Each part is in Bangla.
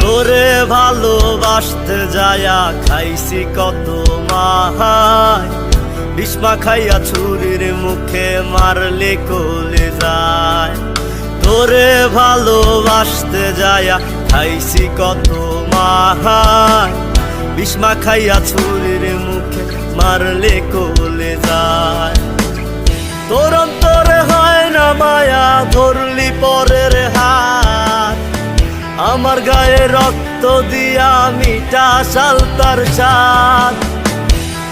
তোরে ভালোবাসতে যায়া খাইছি কত মাহাই, বিষ্মা খাইয়া ছুরির মুখে মারলে কলে যায়। তোরে ভালোবাসতে যায়া খাইছি কত মাহাই, বিষ্মা খাইয়া ছুরির মুখে মারলে কলে যায়। তোর অন্তরে হয় না মায়া, ধরলি পরের হাত, আমার গায়ে রক্ত দিয়া মিটা সালতার সাথ।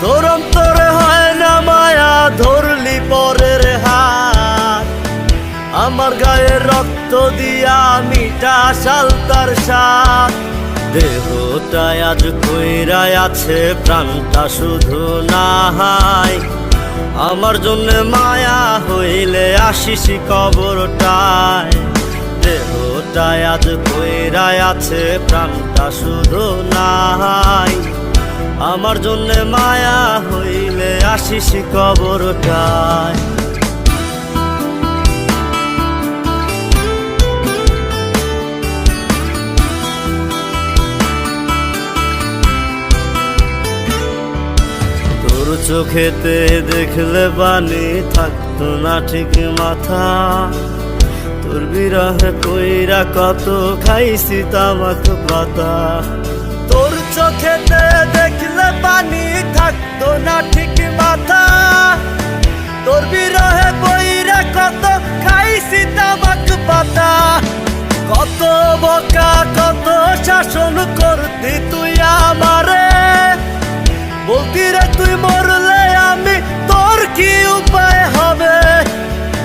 তোর অন্তরে হয় না মায়া, ধরলি পরের হাত, আমার গায়ে রক্ত দিয়া মিটা সালতার সাথ। দেহটায় আজ কইরাই আছে, প্রাণটা শুধু নাহাই, আমার জন্য মায়া হইলে আসিস কবরটায়। দেহটায় আজ কইরাই আছে, প্রাণটা শুধু নাহাই, আমার জন্য মায়া হইলে আসিস কবরটায়। চোখেতে দেখলে পানি থাকতো না ঠিক মাথা, তোর বিরহে কইরা কত খাইছি তামাক পাতা। তোর চোখেতে দেখলে পানি থাকতো না ঠিক মাথা, তোর বিরহে কইরা কত খাইছি তামাক পাতা। কত বকা কত শাসন করতি তুই আমারে, বলতি রে তুই মরলে আমি তোর কি উপায় হবে।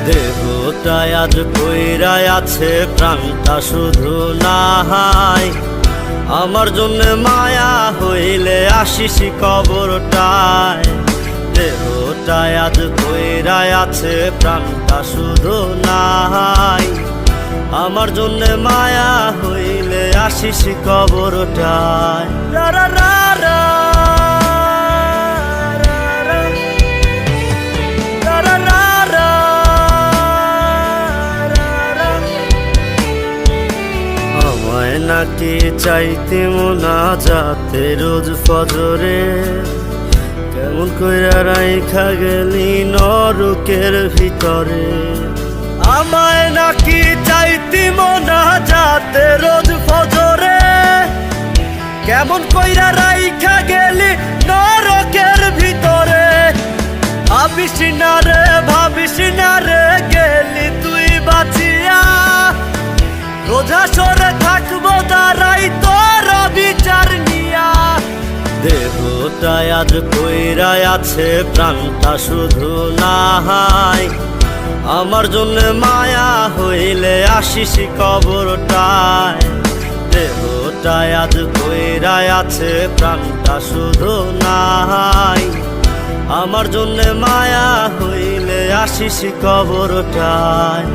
দেহটায় আজ কইরাই আছে, প্রাণটা শুধু নাহাই, আমার জন্য মায়া হইলে আসিস কবরটায়। দেহটায় আজ কইরাই আছে, প্রাণটা শুধু নাহাই, আমার জন্য মায়া হইলে আসিস কবরটায়। রা রা রা রা নাকি চাইতে মোনা যাতে রোজ ফজরে, কেমন কইরা রাইখা গেলি নরকের ভিতরে। আমায় নাকি চাইতে মোনা যাতে রোজ ফজরে, কেমন কইরা রাইখা গেলি নরকের ভিতরে। ভাবিস না রে ভাবিস না রে, গেলি তুই বাঁচিয়া, রোজা সরে থাকবো দাঁড়াই তোর বিচার নিয়া। দেহটায় আজ কইরাই আছে, প্রাণটা শুধু নাহাই, আমার জন্য মায়া হইলে আসিস কবরটায়। দেহটায় আজ কইরাই আছে, প্রাণটা শুধু নাহাই, আমার জন্য মায়া হইলে আসিস কবরটায়।